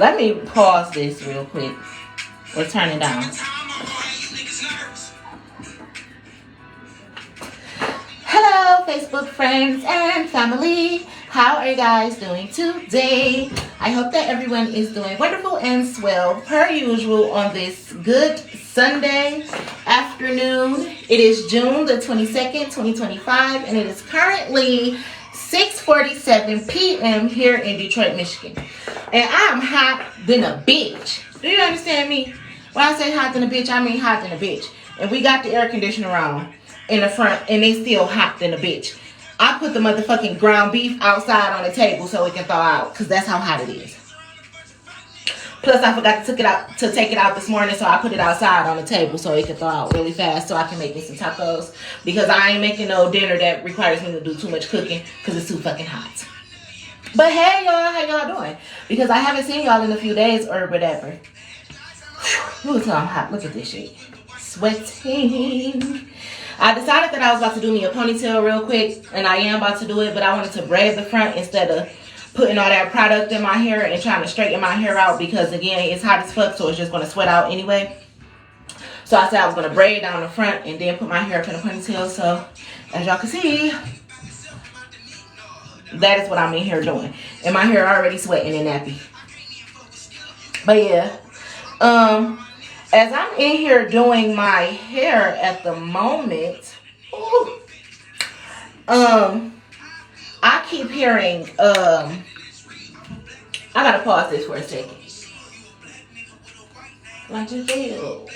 Let me pause this real quick. Or turn it down. Hello, Facebook friends and family. How are you guys doing today? I hope that everyone is doing wonderful and swell per usual on this good Sunday afternoon. It is June the 22nd, 2025, and it is currently 6:47 p.m. here in Detroit, Michigan. And I'm hot than a bitch. Do you understand me? When I say hot than a bitch, I mean hot than a bitch. And we got the air conditioner on in the front, and they still hot than a bitch. I put the motherfucking ground beef outside on the table so it can thaw out, because that's how hot it is. Plus, I forgot to take it out this morning, so I put it outside on the table so it can thaw out really fast so I can make me some tacos, because I ain't making no dinner that requires me to do too much cooking because it's too fucking hot. But hey, y'all, how y'all doing? Because I haven't seen y'all in a few days or whatever. Look at I'm hot. Look at this shit. Sweating. I decided that I was about to do me a ponytail real quick, and I am about to do it, but I wanted to braid the front instead of putting all that product in my hair and trying to straighten my hair out, because again, it's hot as fuck, so it's just going to sweat out anyway. So I said I was going to braid down the front and then put my hair up in a ponytail. So as y'all can see, that is what I'm in here doing. And my hair already sweating and nappy. But yeah, as I'm in here doing my hair at the moment, I keep hearing, I gotta pause this for a second. Like you feel.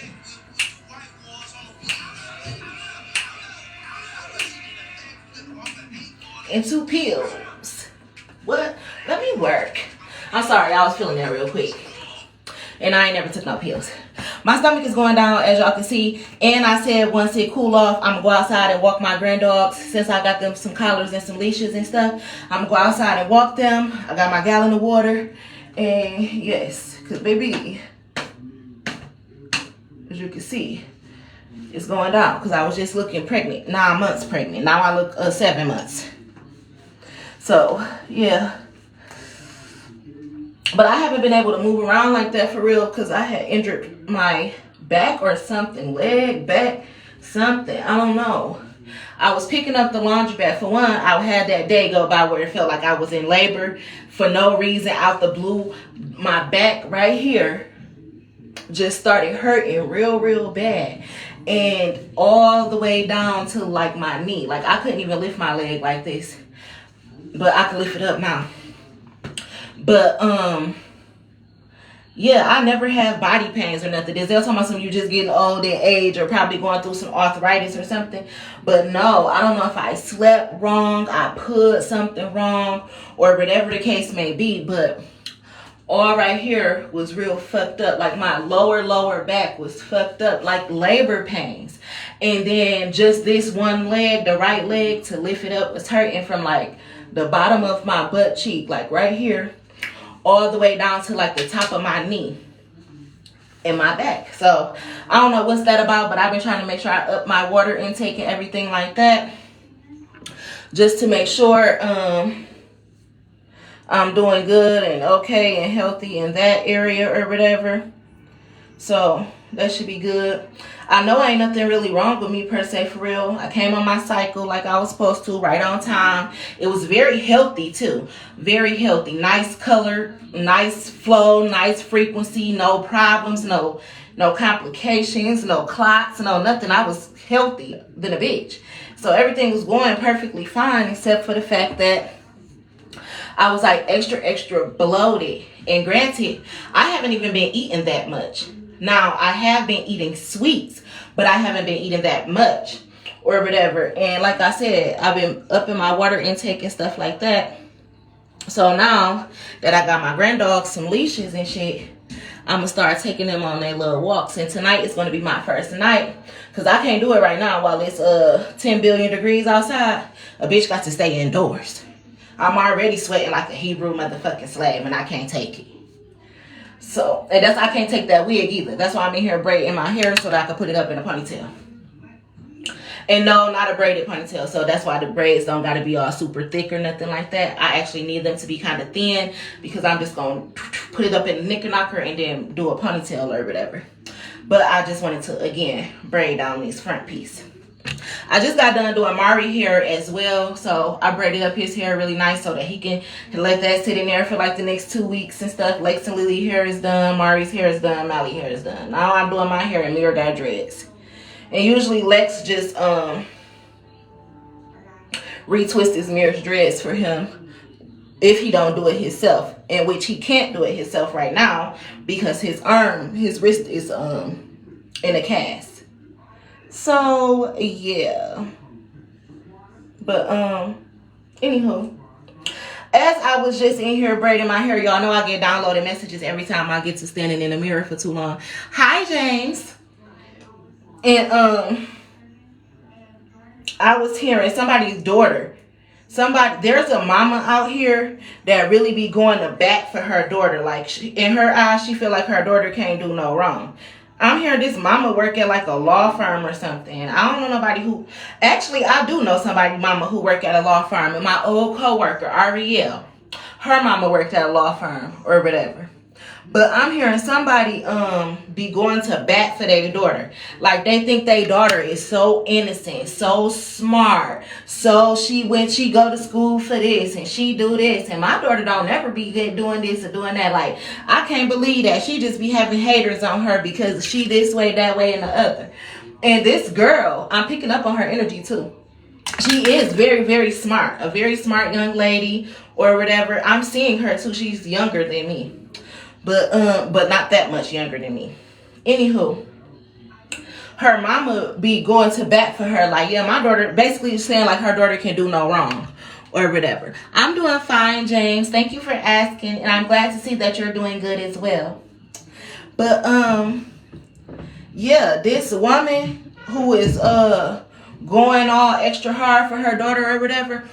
And 2 pills. What? Let me work. I'm sorry, I was feeling that real quick. And I ain't never took no pills. My stomach is going down, as y'all can see. And I said once it cool off, I'm going to go outside and walk my granddogs. Since I got them some collars and some leashes and stuff, I'm going to go outside and walk them. I got my gallon of water. And yes, because baby, as you can see, it's going down. Because I was just looking pregnant, 9 months pregnant. Now I look 7 months. So, yeah. But I haven't been able to move around like that for real, because I had injured my back or something. Leg, back, something. I don't know. I was picking up the laundry bag. For one, I had that day go by where it felt like I was in labor for no reason. Out the blue, my back right here just started hurting real bad. And all the way down to like my knee. Like I couldn't even lift my leg like this. But I can lift it up now. But, yeah, I never have body pains or nothing. They'll talk about some you just getting old in age or probably going through some arthritis or something. But no, I don't know if I slept wrong, I put something wrong, or whatever the case may be. But all right here was real fucked up. Like my lower back was fucked up, like labor pains. And then just this one leg, the right leg, to lift it up was hurting from like the bottom of my butt cheek, like right here, all the way down to like the top of my knee and my back. So I don't know what's that about, but I've been trying to make sure I up my water intake and everything like that, just to make sure I'm doing good and okay and healthy in that area or whatever. So that should be good. I know ain't nothing really wrong with me per se, for real. I came on my cycle like I was supposed to, right on time. It was very healthy too. Very healthy. Nice color, nice flow, nice frequency, no problems, no complications, no clots, no nothing. I was healthy than a bitch. So everything was going perfectly fine, except for the fact that I was like extra bloated. And granted, I haven't even been eating that much. Now, I have been eating sweets, but I haven't been eating that much or whatever. And like I said, I've been upping my water intake and stuff like that. So now that I got my granddogs some leashes and shit, I'm going to start taking them on their little walks. And tonight is going to be my first night, because I can't do it right now while it's 10 billion degrees outside. A bitch got to stay indoors. I'm already sweating like a Hebrew motherfucking slave, and I can't take it. So, and I can't take that wig either. That's why I'm in here braiding my hair so that I can put it up in a ponytail. And no, not a braided ponytail. So that's why the braids don't got to be all super thick or nothing like that. I actually need them to be kind of thin, because I'm just going to put it up in a knickerknocker and then do a ponytail or whatever. But I just wanted to, again, braid down this front piece. I just got done doing Mari hair as well, so I braided up his hair really nice so that he can let that sit in there for like the next 2 weeks and stuff. Lex and Lily hair is done, Mari's hair is done, Mally hair is done. Now I'm doing my hair and Mirror Dye dreads. And usually Lex just retwist his Mirror's dreads for him if he don't do it himself, in which he can't do it himself right now because his wrist is in a cast. So yeah, but anywho, as I was just in here braiding my hair, y'all know I get downloaded messages every time I get to standing in the mirror for too long. Hi James. And I was hearing somebody's daughter. There's a mama out here that really be going to bat for her daughter. Like in her eyes, she feel like her daughter can't do no wrong. I'm hearing this mama work at like a law firm or something. I don't know nobody who... Actually, I do know somebody, mama, who work at a law firm. And my old coworker, Ariel, her mama worked at a law firm or whatever. But I'm hearing somebody be going to bat for their daughter. Like they think their daughter is so innocent, so smart. So she go to school for this and she do this. And my daughter don't ever be doing this or doing that. Like I can't believe that. She just be having haters on her because she this way, that way, and the other. And this girl, I'm picking up on her energy too. She is very, very smart. A very smart young lady or whatever. I'm seeing her too. She's younger than me. But not that much younger than me. Anywho, her mama be going to bat for her. Like, yeah, my daughter, basically saying like her daughter can do no wrong or whatever. I'm doing fine, James. Thank you for asking. And I'm glad to see that you're doing good as well. But, yeah, this woman who is, going all extra hard for her daughter or whatever,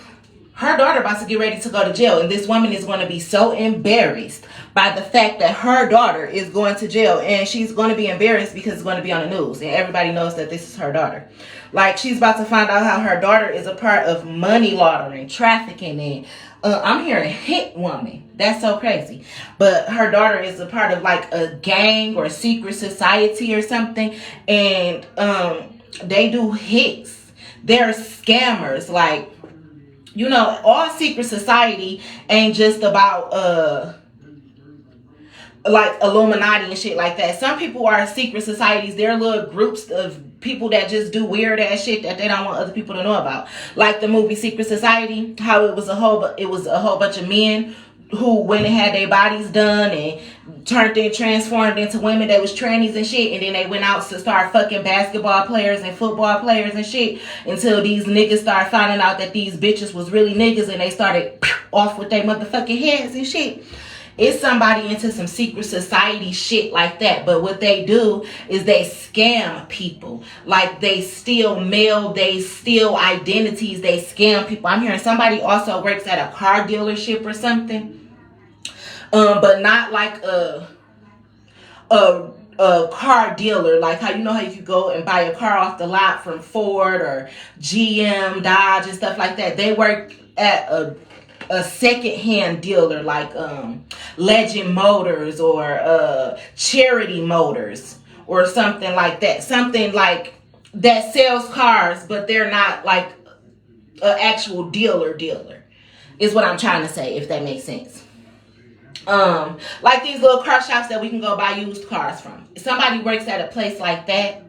her daughter about to get ready to go to jail. And this woman is going to be so embarrassed by the fact that her daughter is going to jail. And she's going to be embarrassed because it's going to be on the news. And everybody knows that this is her daughter. Like, she's about to find out how her daughter is a part of money laundering, trafficking, and I'm hearing hit woman. That's so crazy. But her daughter is a part of like a gang or secret society or something. And they do hits. They're scammers. Like, you know, all secret society ain't just about like Illuminati and shit like that. Some people are secret societies. They're little groups of people that just do weird ass shit that they don't want other people to know about. Like the movie Secret Society, how it was a whole bunch of men who went and had their bodies done and transformed into women that was trannies and shit, and then they went out to start fucking basketball players and football players and shit until these niggas started finding out that these bitches was really niggas and they started off with their motherfucking heads and shit. It's somebody into some secret society shit like that. But what they do is they scam people. Like they steal mail, they steal identities, they scam people. I'm hearing somebody also works at a car dealership or something. But not like a car dealer, like how you know how you could go and buy a car off the lot from Ford or GM, Dodge and stuff like that. They work at a second-hand dealer like Legend Motors or Charity Motors or something like that. Something like that sells cars, but they're not like an actual dealer is what I'm trying to say, if that makes sense. Like these little car shops that we can go buy used cars from. If somebody works at a place like that,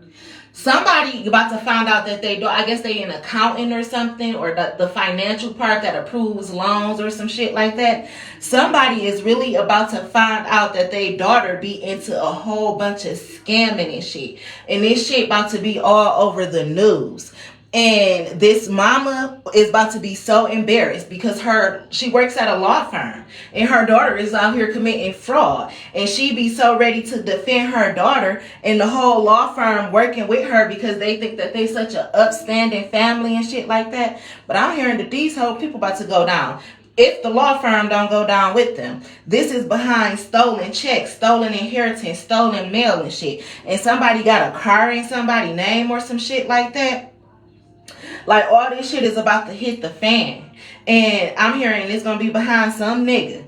somebody about to find out that they do, I guess they an accountant or something, or the financial part that approves loans or some shit like that. Somebody is really about to find out that their daughter be into a whole bunch of scamming and shit. And this shit about to be all over the news. And this mama is about to be so embarrassed because she works at a law firm and her daughter is out here committing fraud, and she be so ready to defend her daughter and the whole law firm working with her because they think that they such an upstanding family and shit like that. But I'm hearing that these whole people about to go down. If the law firm don't go down with them. This is behind stolen checks, stolen inheritance, stolen mail and shit. And somebody got a car in somebody's name or some shit like that. Like, all this shit is about to hit the fan. And I'm hearing it's going to be behind some nigga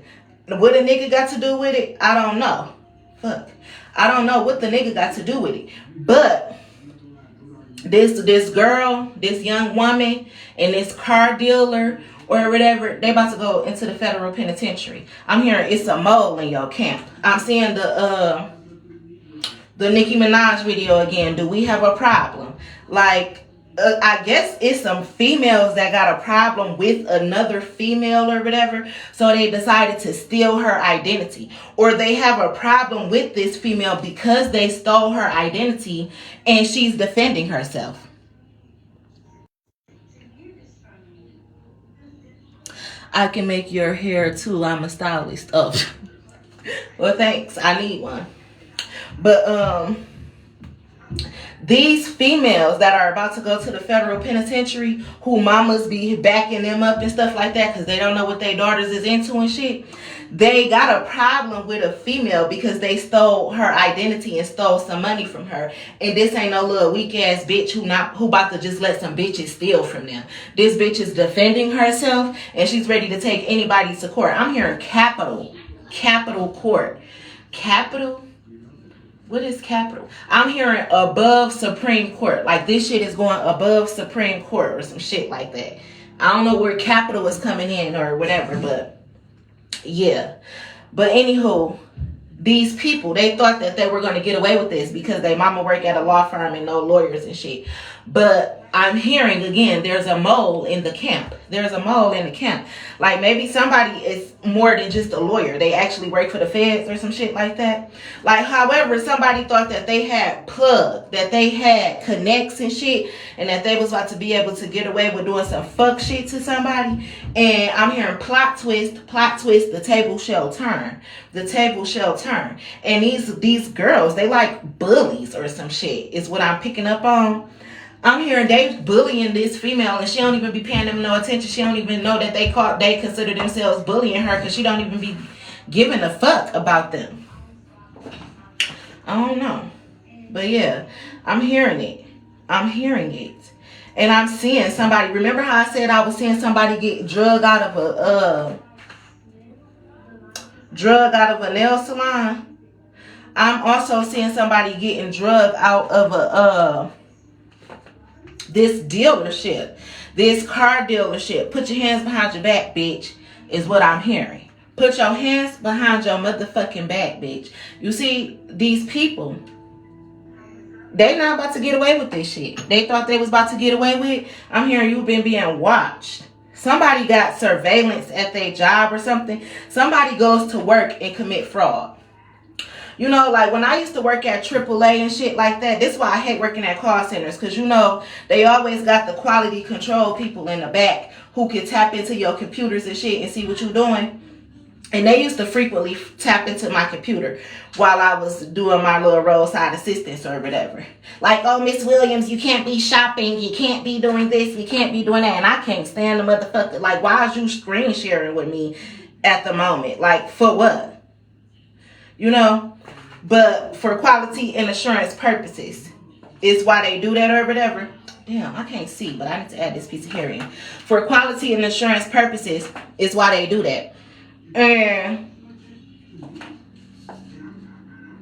What a nigga got to do with it, I don't know. Fuck. I don't know what the nigga got to do with it. But this girl, this young woman, and this car dealer or whatever, they about to go into the federal penitentiary. I'm hearing it's a mole in your camp. I'm seeing the Nicki Minaj video again. Do we have a problem? Like, I guess it's some females that got a problem with another female or whatever, so they decided to steal her identity. Or they have a problem with this female because they stole her identity and she's defending herself. I can make your hair too. I'm a stylist. Oh, well, thanks. I need one. But these females that are about to go to the federal penitentiary, who mamas be backing them up and stuff like that because they don't know what their daughters is into and shit, they got a problem with a female because they stole her identity and stole some money from her. And this ain't no little weak ass bitch who about to just let some bitches steal from them. This bitch is defending herself and she's ready to take anybody to court. I'm hearing capital court. Capital? What is capital? I'm hearing above Supreme Court. Like, this shit is going above Supreme Court or some shit like that. I don't know where capital is coming in or whatever, but yeah. But anywho, these people, they thought that they were going to get away with this because they mama work at a law firm and no lawyers and shit. But I'm hearing again, there's a mole in the camp. There's a mole in the camp. Like, maybe somebody is more than just a lawyer. They actually work for the feds or some shit like that. Like, however, somebody thought that they had plug, that they had connects and shit, and that they was about to be able to get away with doing some fuck shit to somebody. And I'm hearing plot twist, the table shall turn. The table shall turn. And these girls, they like bullies or some shit is what I'm picking up on. I'm hearing they bullying this female and she don't even be paying them no attention. She don't even know that they consider themselves bullying her because she don't even be giving a fuck about them. I don't know. But yeah, I'm hearing it. And I'm seeing somebody, remember how I said I was seeing somebody get drug out of a nail salon? I'm also seeing somebody getting drug out of this dealership, this car dealership. Put your hands behind your back, bitch, is what I'm hearing. Put your hands behind your motherfucking back, bitch. You see, these people, they not about to get away with this shit. They thought they was about to get away with it. I'm hearing you've been being watched. Somebody got surveillance at their job or something. Somebody goes to work and commit fraud. You know, like when I used to work at AAA and shit like that, this is why I hate working at call centers. Because, you know, they always got the quality control people in the back who can tap into your computers and shit and see what you're doing. And they used to frequently tap into my computer while I was doing my little roadside assistance or whatever. Like, oh, Miss Williams, you can't be shopping. You can't be doing this. You can't be doing that. And I can't stand the motherfucker. Like, why is you screen sharing with me at the moment? Like, for what? You know? But for quality and assurance purposes is why they do that or whatever. Damn, I can't see, but I need to add this piece of hair in. For quality and assurance purposes is why they do that. And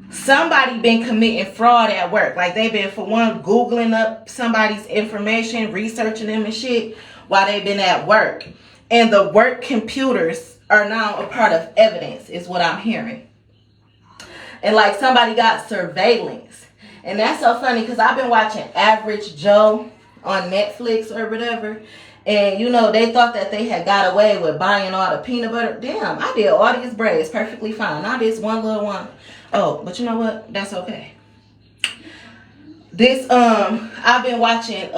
somebody been committing fraud at work. Like, they've been, for one, Googling up somebody's information, researching them and shit while they've been at work. And the work computers are now a part of evidence is what I'm hearing. And like somebody got surveillance. And that's so funny because I've been watching Average Joe on Netflix or whatever. And, you know, they thought that they had got away with buying all the peanut butter. Damn, I did all these braids perfectly fine. Not this one little one. Oh, but you know what? That's okay. This, I've been watching,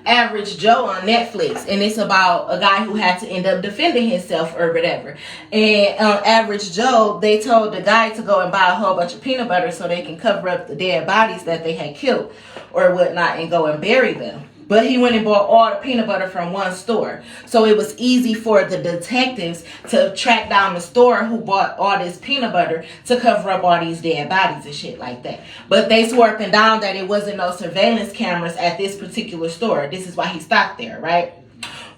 Average Joe on Netflix, and it's about a guy who had to end up defending himself or whatever. And Average Joe, they told the guy to go and buy a whole bunch of peanut butter so they can cover up the dead bodies that they had killed or whatnot and go and bury them. But he went and bought all the peanut butter from one store. So it was easy for the detectives to track down the store who bought all this peanut butter to cover up all these dead bodies and shit like that. But they swore up and down that it wasn't no surveillance cameras at this particular store. This is why he stopped there, right?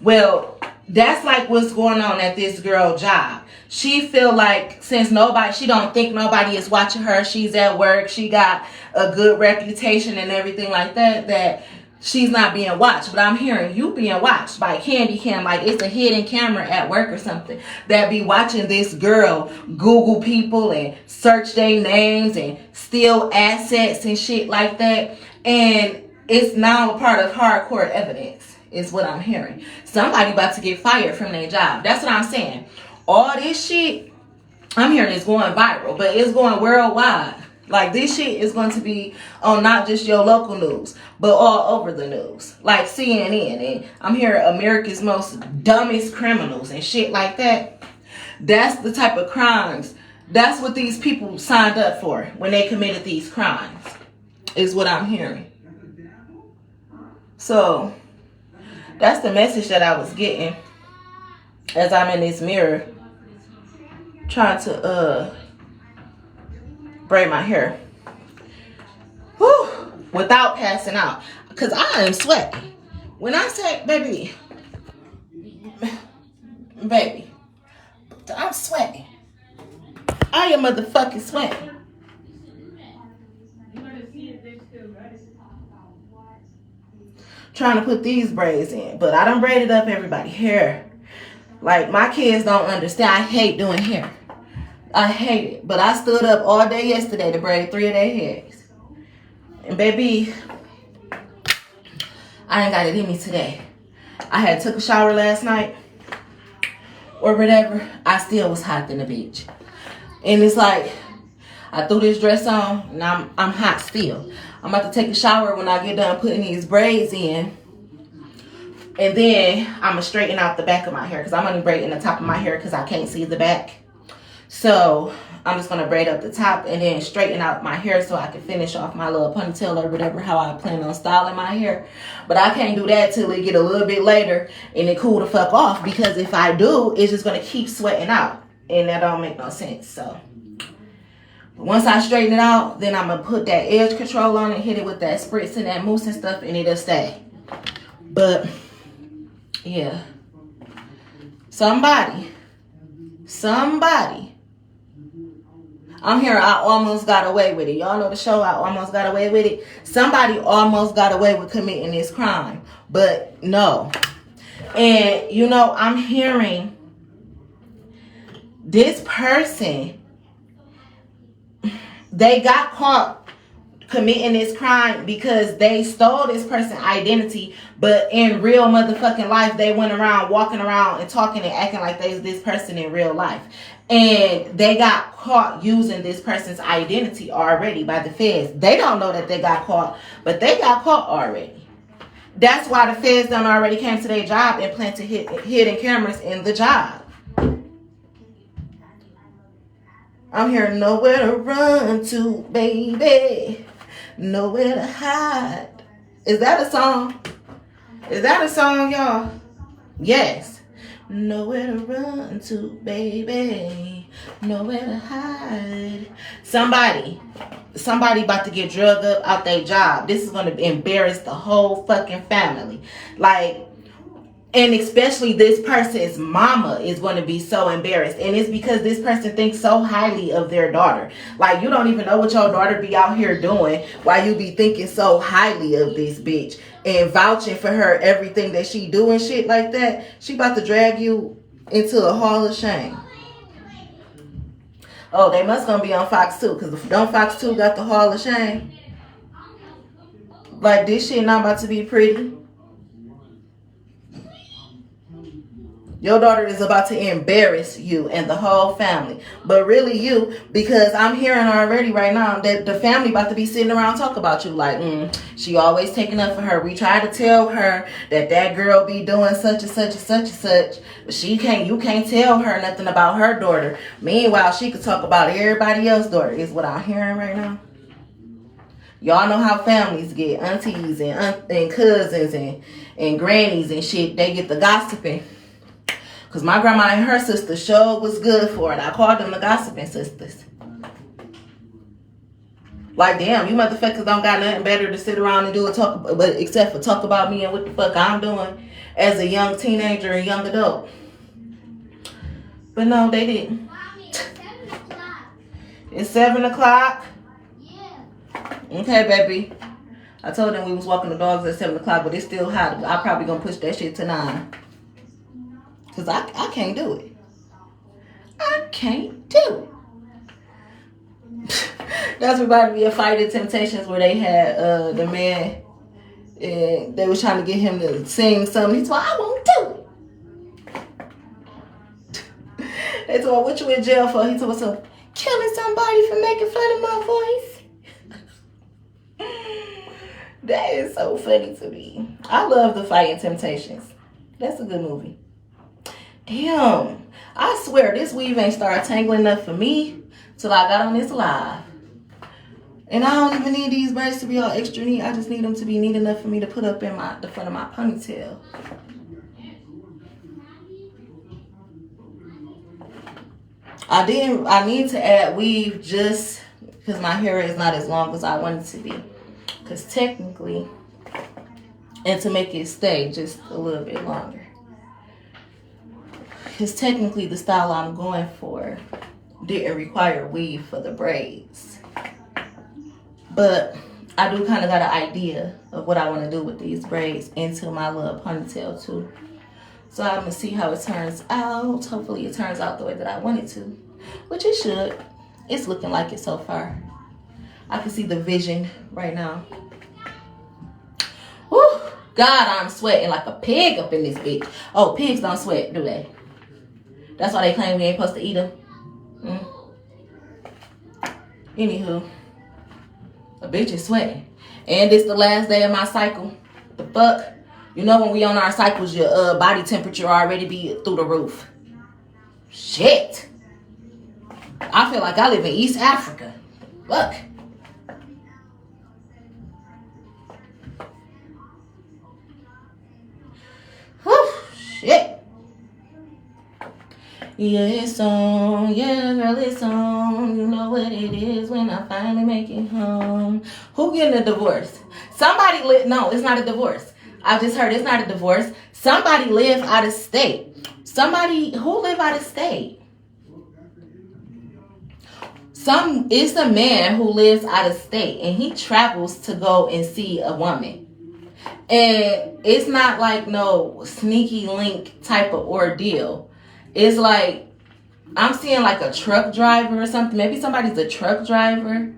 Well, That's like what's going on at this girl job. She feel like since she don't think nobody is watching her, she's at work, she got a good reputation and everything like that, that she's not being watched. But I'm hearing you being watched by Candy Cam, like it's a hidden camera at work or something that be watching this girl Google people and search their names and steal assets and shit like that. And it's now a part of hardcore evidence, is what I'm hearing. Somebody about to get fired from their job. That's what I'm saying. All this shit, I'm hearing is going viral, but it's going worldwide. Like, this shit is going to be on not just your local news, but all over the news. Like CNN. And I'm hearing America's Most Dumbest Criminals and shit like that. That's the type of crimes. That's what these people signed up for when they committed these crimes, is what I'm hearing. So that's the message that I was getting as I'm in this mirror trying to braid my hair. Whew, without passing out. Because I am sweating. When I say, baby, I'm sweating. I am motherfucking sweating. Trying to put these braids in, but I done braided up everybody's hair. Like, my kids don't understand. I hate doing hair. I hate it. But I stood up all day yesterday to braid 3 of their hairs. And baby, I ain't got it in me today. I had took a shower last night or whatever. I still was hot than a bitch. And it's like, I threw this dress on and I'm hot still. I'm about to take a shower when I get done putting these braids in. And then I'm going to straighten out the back of my hair, because I'm only braiding the top of my hair because I can't see the back. So I'm just going to braid up the top and then straighten out my hair so I can finish off my little ponytail or whatever, how I plan on styling my hair. But I can't do that till it get a little bit later and it cool the fuck off, because if I do, it's just going to keep sweating out. And that don't make no sense. So once I straighten it out, then I'm going to put that edge control on it, hit it with that spritz and that mousse and stuff, and it'll stay. But yeah, somebody, I'm here, I almost got away with it. Y'all know the show, I Almost Got Away With It. Somebody almost got away with committing this crime, but no. And you know, I'm hearing this person, they got caught committing this crime because they stole this person's identity, but in real motherfucking life, they went around walking around and talking and acting like they was this person in real life. And they got caught using this person's identity already by the feds. They don't know that they got caught, but they got caught already. That's why the feds done already came to their job and planted hidden cameras in the job. I'm hearing nowhere to run to, baby. Nowhere to hide. Is that a song? Is that a song, y'all? Yes. Nowhere to run to, baby. Nowhere to hide. Somebody about to get drugged up out their job. This is going to embarrass the whole fucking family. Like, and especially this person's mama is going to be so embarrassed. And it's because this person thinks so highly of their daughter. Like, you don't even know what your daughter be out here doing while you be thinking so highly of this bitch and vouching for her everything that she do and shit like that. She about to drag you into a hall of shame. Oh, they must gonna be on Fox 2, because don't Fox 2 got the hall of shame? Like, this shit not about to be pretty. Your daughter is about to embarrass you and the whole family. But really you, because I'm hearing already right now that the family about to be sitting around talking about you like, she always taking up for her. We try to tell her that girl be doing such and such and such and such. But you can't tell her nothing about her daughter. Meanwhile, she could talk about everybody else's daughter, is what I'm hearing right now. Y'all know how families get, aunties and cousins and grannies and shit. They get the gossiping. Because my grandma and her sister sure was good for it. I called them the gossiping sisters. Like, damn, you motherfuckers don't got nothing better to sit around and do and talk, but except for talk about me and what the fuck I'm doing as a young teenager and young adult. But no, they didn't. It's 7 o'clock. Okay, baby. I told them we was walking the dogs at 7 o'clock, but it's still hot. I'm probably gonna push that shit to 9. Cause I can't do it. I can't do it. That's reminded me of Fighting Temptations, where they had the man and they was trying to get him to sing something. He told, I won't do it. They told, what you in jail for? He told us, killing somebody for making fun of my voice. That is so funny to me. I love the Fighting Temptations. That's a good movie. Damn, I swear this weave ain't started tangling up for me till I got on this live. And I don't even need these braids to be all extra neat. I just need them to be neat enough for me to put up in the front of my ponytail. I need to add weave just because my hair is not as long as I want it to be. Because technically, and to make it stay just a little bit longer. Because technically the style I'm going for didn't require weave for the braids. But I do kind of got an idea of what I want to do with these braids into my little ponytail too. So I'm going to see how it turns out. Hopefully it turns out the way that I want it to. Which it should. It's looking like it so far. I can see the vision right now. Woo! God, I'm sweating like a pig up in this bitch. Oh, pigs don't sweat, do they? That's why they claim we ain't supposed to eat them. Anywho. A bitch is sweating. And it's the last day of my cycle. The fuck? You know when we on our cycles, your body temperature already be through the roof. Shit. I feel like I live in East Africa. Look. Whew, shit. Yeah, it's on. Yeah, girl, it's on. You know what it is when I finally make it home. Who getting a divorce? Somebody no, it's not a divorce. I just heard it's not a divorce. Somebody live out of state. Who live out of state? It's a man who lives out of state and he travels to go and see a woman. And it's not like no sneaky link type of ordeal. It's like, I'm seeing like a truck driver or something. Maybe somebody's a truck driver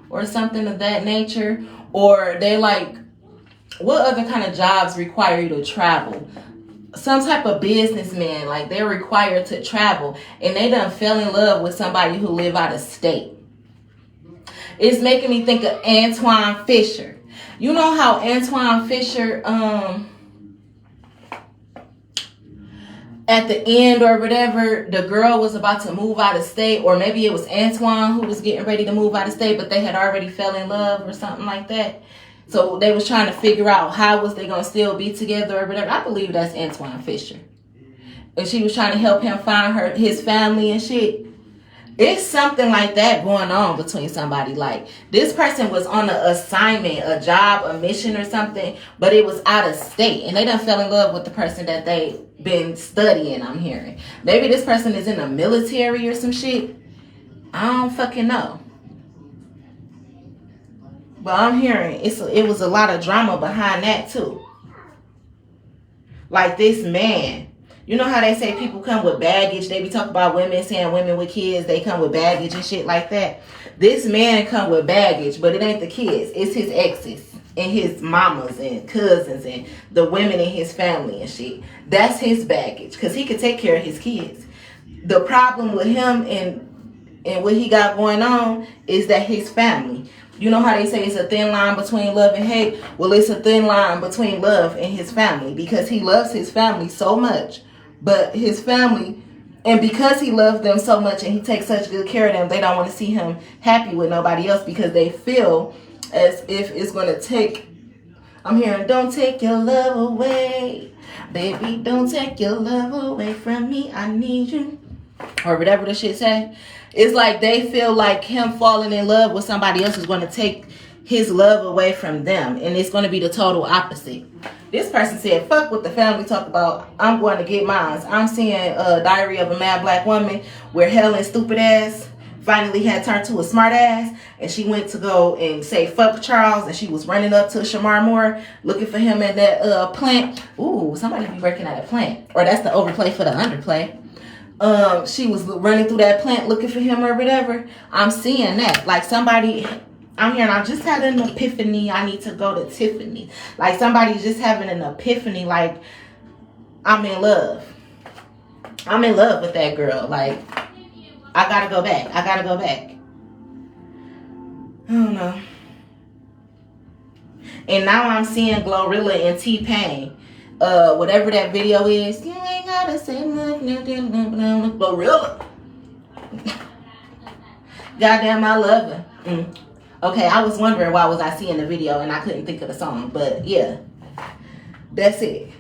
or something of that nature. Or they like, what other kind of jobs require you to travel? Some type of businessman, like they're required to travel. And they done fell in love with somebody who live out of state. It's making me think of Antoine Fisher. You know how Antoine Fisher, at the end or whatever, the girl was about to move out of state, or maybe it was Antoine who was getting ready to move out of state, but they had already fell in love or something like that. So they was trying to figure out how was they going to still be together or whatever. I believe that's Antoine Fisher. And she was trying to help him find his family and shit. It's something like that going on between somebody. Like, this person was on an assignment, a job, a mission or something, but it was out of state. And they done fell in love with the person that they been studying, I'm hearing. Maybe this person is in the military or some shit. I don't fucking know. But I'm hearing it was a lot of drama behind that too. Like this man. You know how they say people come with baggage? They be talking about women saying women with kids, they come with baggage and shit like that. This man come with baggage, but it ain't the kids. It's his exes and his mamas and cousins and the women in his family and shit. That's his baggage because he could take care of his kids. The problem with him and what he got going on is that his family. You know how they say it's a thin line between love and hate? Well, it's a thin line between love and his family because he loves his family so much. But his family, and because he loves them so much and he takes such good care of them, they don't want to see him happy with nobody else because they feel as if it's going to take, I'm hearing, don't take your love away. Baby, don't take your love away from me. I need you. Or whatever the shit say. It's like they feel like him falling in love with somebody else is going to take his love away from them. And it's going to be the total opposite. This person said, fuck what the family talk about. I'm going to get mine. I'm seeing Diary of a Mad Black Woman where Helen stupid ass finally had turned to a smart ass. And she went to go and say fuck Charles. And she was running up to Shamar Moore looking for him at that plant. Ooh, somebody be working at a plant. Or that's the overplay for the underplay. She was running through that plant looking for him or whatever. I'm seeing that. Like somebody, I'm hearing, I just had an epiphany. I need to go to Tiffany. Like somebody just having an epiphany. Like, I'm in love. I'm in love with that girl. Like, I gotta go back. I gotta go back. I don't know. And now I'm seeing Glorilla and T-Pain. Whatever that video is, you ain't gotta say nothing. Glorilla. Goddamn, I love her. Okay, I was wondering why was I seeing the video and I couldn't think of the song, but yeah, that's it.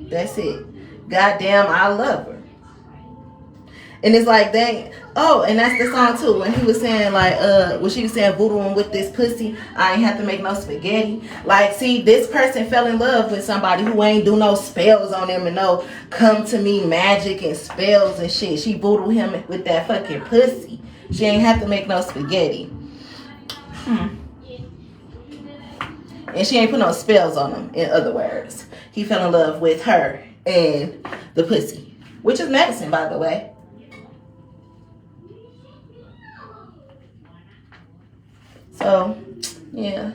That's it. Goddamn, I love her. And it's like, dang. Oh, and that's the song too. When he was saying like, when she was saying voodooing with this pussy, I ain't have to make no spaghetti. Like, see, this person fell in love with somebody who ain't do no spells on them and no come to me magic and spells and shit. She voodooed him with that fucking pussy. She ain't have to make no spaghetti. And she ain't put no spells on him, in other words. He fell in love with her and the pussy, which is medicine, by the way. So, yeah.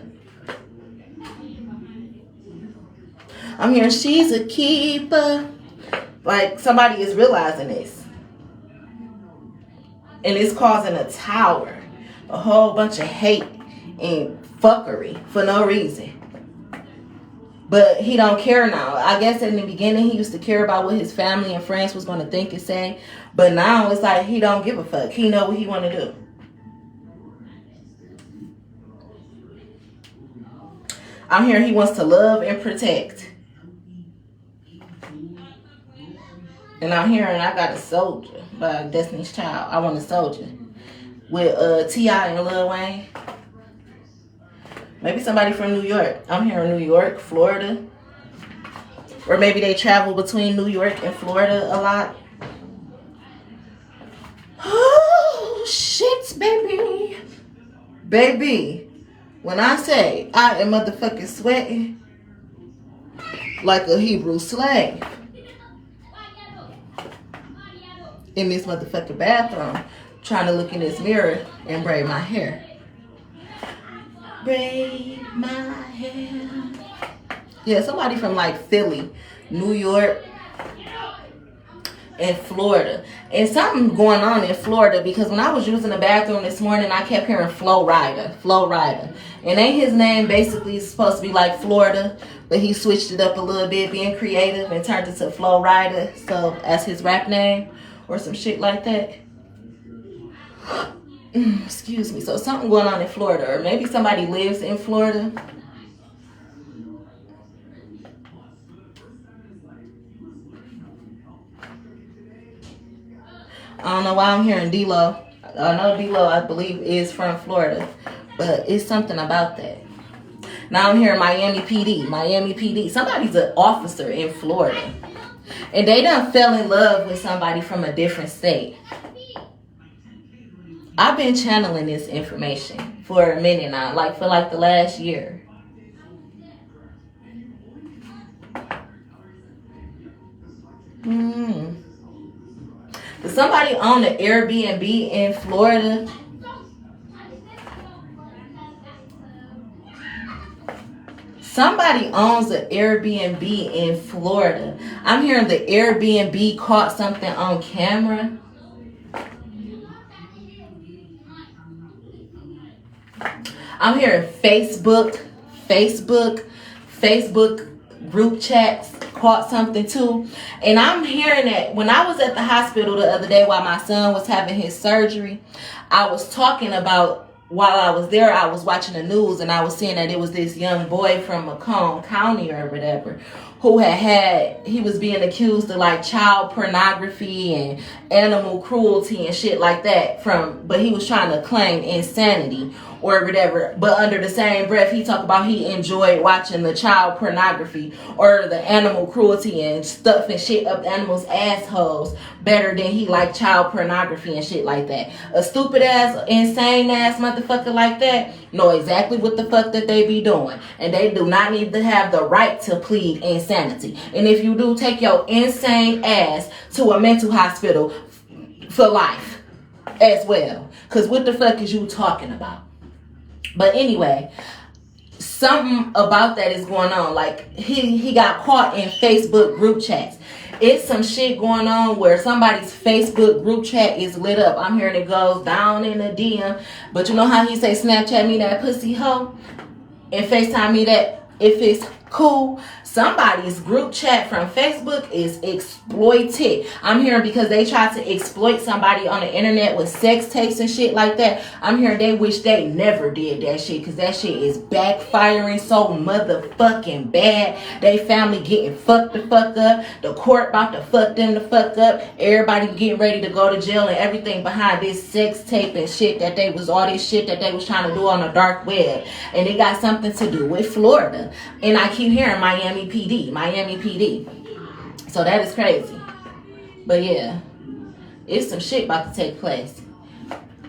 I'm hearing she's a keeper. Like, somebody is realizing this. And it's causing a tower. A whole bunch of hate and fuckery for no reason. But he don't care now. I guess in the beginning he used to care about what his family and friends was going to think and say. But now it's like he don't give a fuck. He know what he want to do. I'm hearing he wants to love and protect. And I'm hearing I got a soldier by Destiny's Child. I want a soldier. With T.I. and Lil Wayne. Maybe somebody from New York. I'm hearing New York, Florida. Or maybe they travel between New York and Florida a lot. Oh, shit, baby. Baby. When I say I am motherfucking sweating like a Hebrew slave in this motherfucking bathroom, trying to look in this mirror and braid my hair. Braid my hair. Yeah, somebody from like Philly, New York, and Florida. And something going on in Florida because when I was using the bathroom this morning, I kept hearing Flo Rida. And ain't his name basically supposed to be like Florida, but he switched it up a little bit, being creative, and turned it to Flo Rida, so as his rap name or some shit like that. Excuse me. So something going on in Florida, or maybe somebody lives in Florida. I don't know why I'm hearing D-Lo. I know D-Lo, I believe, is from Florida. But it's something about that. Now I'm hearing Miami PD. Somebody's an officer in Florida. And they done fell in love with somebody from a different state. I've been channeling this information for a minute now. Like for like the last year. Does somebody own an Airbnb in Florida? Somebody owns an Airbnb in Florida. I'm hearing the Airbnb caught something on camera. I'm hearing Facebook group chats caught something too. And I'm hearing that when I was at the hospital the other day while my son was having his surgery, I was talking about while I was there, I was watching the news and I was seeing that it was this young boy from Macomb County or whatever who he was being accused of like child pornography and animal cruelty and shit like that but he was trying to claim insanity or whatever. But under the same breath, he talked about he enjoyed watching the child pornography or the animal cruelty and stuff and shit up animals' assholes better than he liked child pornography and shit like that. A stupid ass, insane ass motherfucker like that know exactly what the fuck that they be doing. And they do not need to have the right to plead insanity. And if you do, take your insane ass to a mental hospital for life as well. Because what the fuck is you talking about? But anyway, something about that is going on. Like, he got caught in Facebook group chats. It's some shit going on where somebody's Facebook group chat is lit up. I'm hearing it goes down in the DM. But you know how he say, Snapchat me that pussy hoe and FaceTime me that if it's cool? Somebody's group chat from Facebook is exploited. I'm hearing because they tried to exploit somebody on the internet with sex tapes and shit like that. I'm hearing they wish they never did that shit because that shit is backfiring so motherfucking bad. They family getting fucked the fuck up. The court about to fuck them the fuck up. Everybody getting ready to go to jail and everything behind this sex tape and shit that they was all this shit that they was trying to do on the dark web. And it got something to do with Florida. And I keep hearing Miami PD. So that is crazy. But yeah, it's some shit about to take place.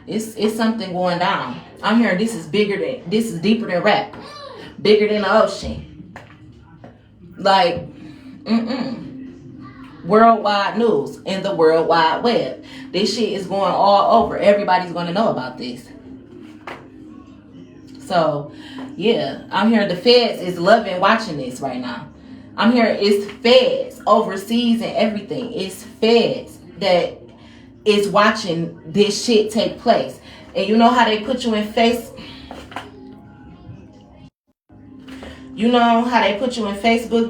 It's something going down. I'm hearing this is deeper than rap. Bigger than the ocean. Like, worldwide news in the World Wide Web. This shit is going all over. Everybody's going to know about this. So, yeah, I'm hearing the feds is loving watching this right now. I'm hearing it's feds overseas and everything. It's feds that is watching this shit take place. And you know how they put you in Facebook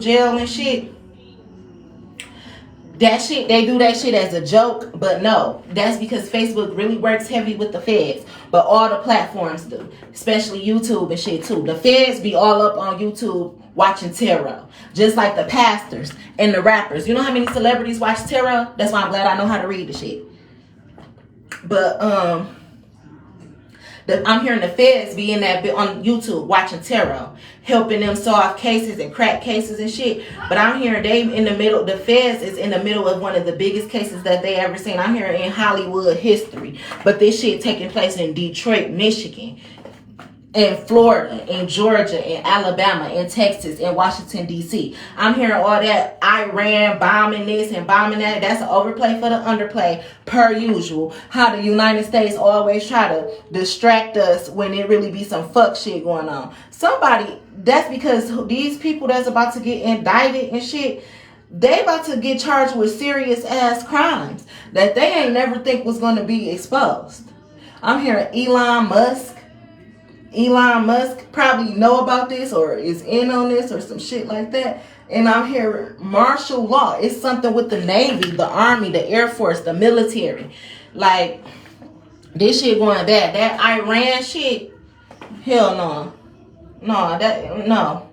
jail and shit? That shit, they do that shit as a joke, but no, that's because Facebook really works heavy with the feds, but all the platforms do, especially YouTube and shit too. The feds be all up on YouTube watching tarot, just like the pastors and the rappers. You know how many celebrities watch tarot? That's why I'm glad I know how to read the shit. But I'm hearing the feds be in that bit on YouTube watching tarot, helping them solve cases and crack cases and shit. But I'm hearing the feds is in the middle of one of the biggest cases that they ever seen. I'm hearing in Hollywood history. But this shit taking place in Detroit, Michigan, in Florida, in Georgia, in Alabama, in Texas, in Washington, D.C. I'm hearing all that Iran bombing this and bombing that. That's an overplay for the underplay, per usual. How the United States always try to distract us when it really be some fuck shit going on. That's because these people that's about to get indicted and shit, they about to get charged with serious ass crimes that they ain't never think was going to be exposed. I'm hearing Elon Musk probably know about this or is in on this or some shit like that. And I'm hearing martial law. It's something with the Navy, the Army, the Air Force, the military. Like, this shit going bad. That Iran shit, hell no. No.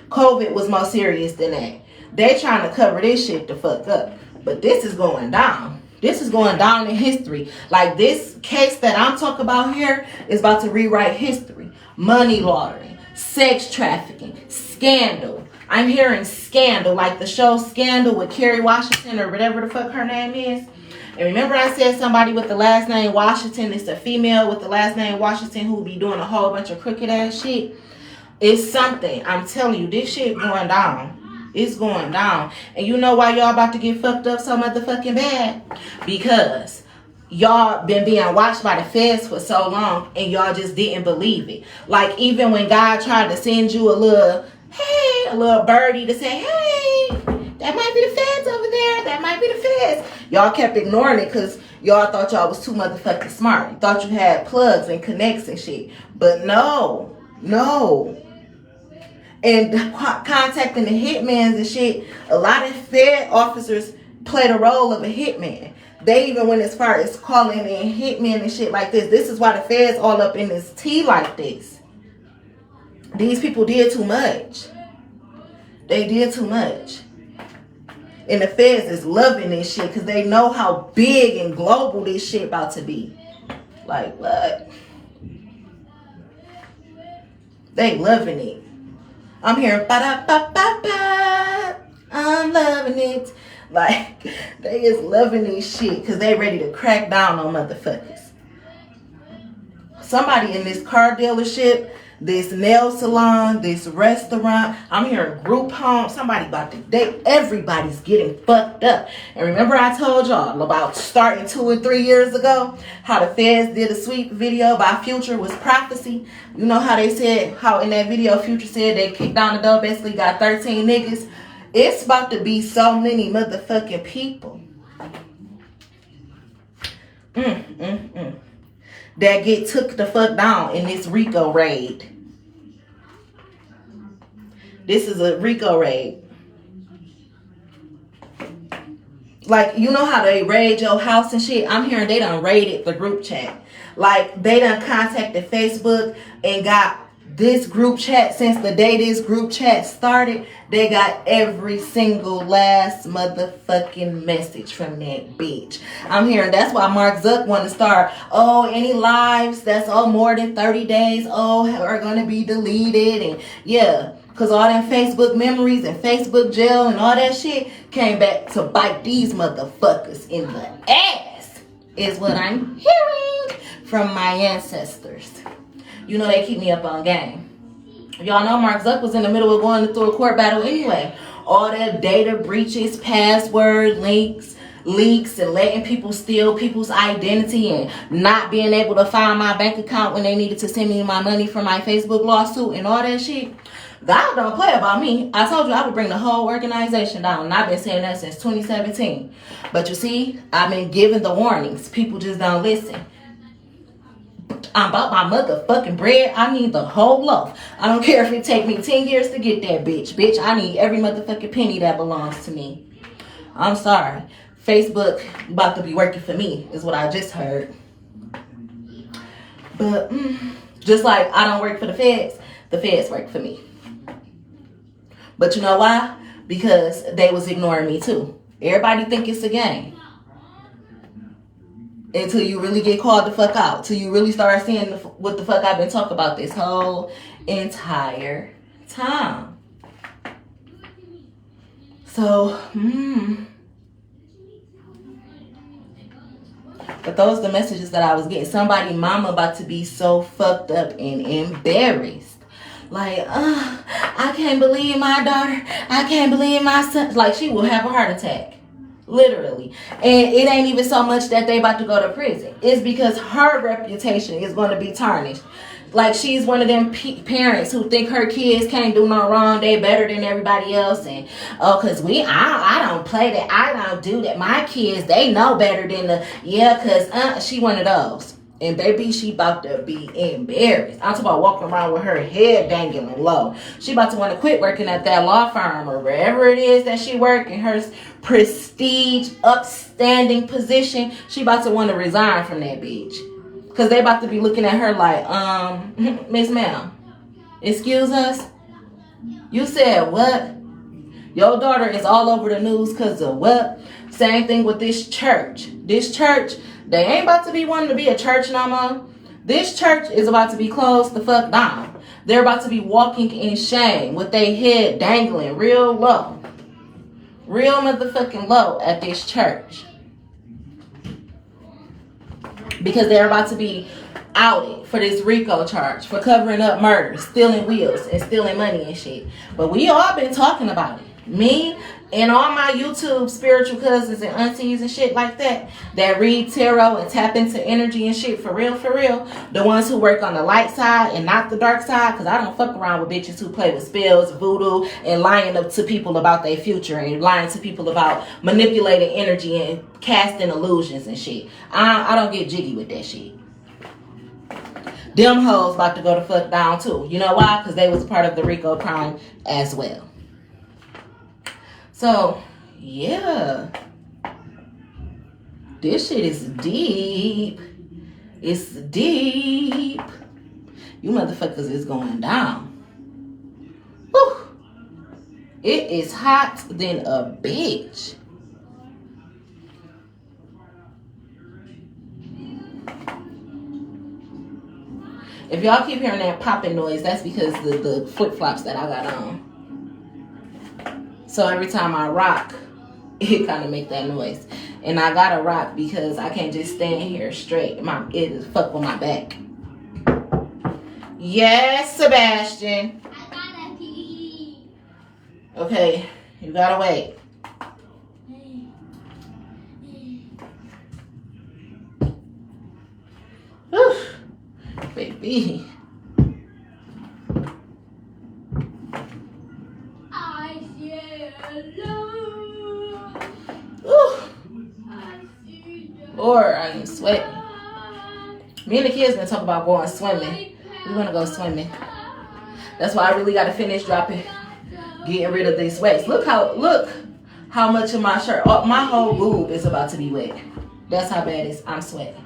COVID was more serious than that. They trying to cover this shit the fuck up. But this is going down. This is going down in history. Like, this case that I'm talking about here is about to rewrite history. Money laundering, sex trafficking, scandal. I'm hearing scandal, like the show Scandal with Kerry Washington or whatever the fuck her name is. And remember I said somebody with the last name Washington, it's a female with the last name Washington who be doing a whole bunch of crooked ass shit. It's something. I'm telling you, this shit going down. It's going down. And you know why y'all about to get fucked up so motherfucking bad? Because y'all been being watched by the feds for so long and y'all just didn't believe it. Like, even when God tried to send you a little birdie to say, hey, that might be the feds over there. That might be the feds. Y'all kept ignoring it because y'all thought y'all was too motherfucking smart. You thought you had plugs and connects and shit. But no. And contacting the hitmans and shit, a lot of Fed officers play the role of a hitman. They even went as far as calling in hitmen and shit like this. This is why the feds all up in this tea like this. These people did too much. They did too much. And the feds is loving this shit because they know how big and global this shit about to be. Like, what? They loving it. I'm hearing ba-da-ba-ba-ba. I'm loving it. Like, they is loving this shit because they ready to crack down on motherfuckers. Somebody in this car dealership, this nail salon, this restaurant, I'm hearing group home. Somebody about to date. Everybody's getting fucked up. And remember I told y'all about starting 2 or 3 years ago, how the feds did a sweep video by Future was prophecy. You know how they said, how in that video Future said they kicked down the door, basically got 13 niggas. It's about to be so many motherfucking people that get took the fuck down in this RICO raid. This is a RICO raid. Like, you know how they raid your house and shit? I'm hearing they done raided the group chat. Like, they done contacted Facebook and got this group chat. Since the day this group chat started, they got every single last motherfucking message from that bitch. I'm hearing that's why Mark Zuck want to start, oh, any lives that's more than 30 days are going to be deleted. And yeah, because all them Facebook memories and Facebook jail and all that shit came back to bite these motherfuckers in the ass, is what I'm hearing from my ancestors. You know they keep me up on game. Y'all know Mark Zuck was in the middle of going through a court battle anyway. All that data breaches, password leaks, and letting people steal people's identity and not being able to find my bank account when they needed to send me my money for my Facebook lawsuit and all that shit. God don't play about me. I told you I would bring the whole organization down. And I've been saying that since 2017. But you see, I've been giving the warnings. People just don't listen. I'm about my motherfucking bread. I need the whole loaf. I don't care if it take me 10 years to get that bitch. Bitch, I need every motherfucking penny that belongs to me. I'm sorry. Facebook about to be working for me is what I just heard. But just like I don't work for the feds work for me. But you know why? Because they was ignoring me too. Everybody think it's a game. Until you really get called the fuck out. Till you really start seeing what the fuck I've been talking about this whole entire time. So, But those are the messages that I was getting. Somebody mama about to be so fucked up and embarrassed. Like, I can't believe my daughter. I can't believe my son. Like, she will have a heart attack. Literally. And it ain't even so much that they about to go to prison. It's because her reputation is going to be tarnished. Like, she's one of them parents who think her kids can't do no wrong. They better than everybody else. And, because I don't play that. I don't do that. My kids, they know better than because she one of those. And baby, she about to be embarrassed. I'm talking about walking around with her head dangling low. She about to want to quit working at that law firm or wherever it is that she work in her prestige, upstanding position. She about to want to resign from that bitch. Because they about to be looking at her like, Miss Ma'am, excuse us? You said what? Your daughter is all over the news because of what? Same thing with this church. This church, they ain't about to be wanting to be a church no more. This church is about to be closed the fuck down. They're about to be walking in shame with their head dangling real low. Real motherfucking low at this church. Because they're about to be outed for this RICO charge, for covering up murders, stealing wheels, and stealing money and shit. But we all been talking about it. Me and all my YouTube spiritual cousins and aunties and shit like that read tarot and tap into energy and shit for real. The ones who work on the light side and not the dark side, because I don't fuck around with bitches who play with spells, voodoo, and lying up to people about their future and lying to people about manipulating energy and casting illusions and shit. I don't get jiggy with that shit. Them hoes about to go the fuck down too. You know why? Because they was part of the RICO crime as well. So, yeah. This shit is deep. It's deep. You motherfuckers is going down. Whew. It is hot than a bitch. If y'all keep hearing that popping noise, that's because the flip-flops that I got on. So every time I rock, it kind of make that noise. And I gotta rock because I can't just stand here straight. It is fuck with my back. Yes, Sebastian. I gotta pee. Okay, you gotta wait. Whew. Baby. I see alone. Ooh. I see the Lord, I am sweating. Me and the kids been talking about going swimming. We're gonna go swimming. That's why I really gotta finish dropping, getting rid of these sweats. Look how much of my shirt, my whole boob is about to be wet. That's how bad it is. I'm sweating.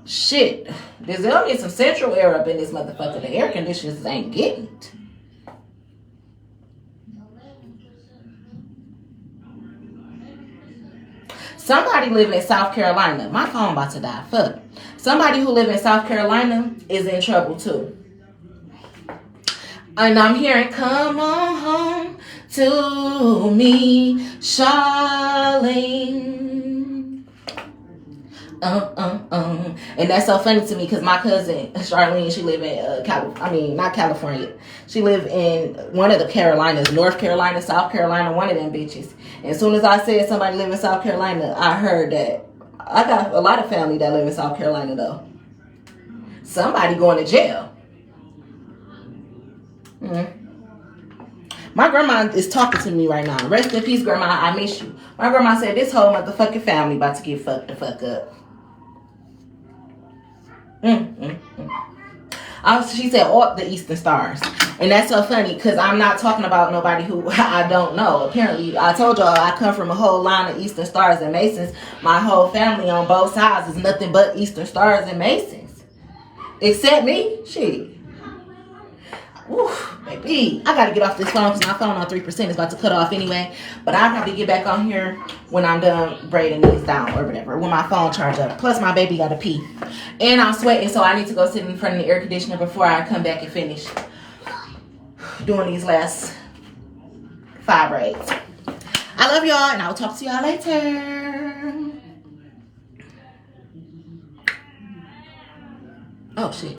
Shit. There's gonna get some central air up in this motherfucker. The air conditioners ain't getting it. Somebody living in South Carolina. My phone about to die. Fuck. Somebody who live in South Carolina is in trouble too. And I'm hearing, come on home to me, Charlene. And that's so funny to me because my cousin Charlene, she live in not California. She live in one of the Carolinas, North Carolina, South Carolina, one of them bitches. And as soon as I said somebody live in South Carolina, I heard that. I got a lot of family that live in South Carolina though. Somebody going to jail. My grandma is talking to me right now. Rest in peace, grandma. I miss you. My grandma said this whole motherfucking family about to get fucked the fuck up. She said all the Eastern Stars. And that's so funny because I'm not talking about nobody who I don't know. Apparently, I told y'all I come from a whole line of Eastern Stars and Masons. My whole family on both sides is nothing but Eastern Stars and Masons. Except me. Shit. Oof, baby. I gotta get off this phone because my phone on 3% is about to cut off anyway. But I'll probably get back on here when I'm done braiding these down or whatever. When my phone charge up. Plus my baby gotta pee. And I'm sweating, so I need to go sit in front of the air conditioner before I come back and finish doing these last 5 braids. I love y'all, and I'll talk to y'all later. Oh, shit.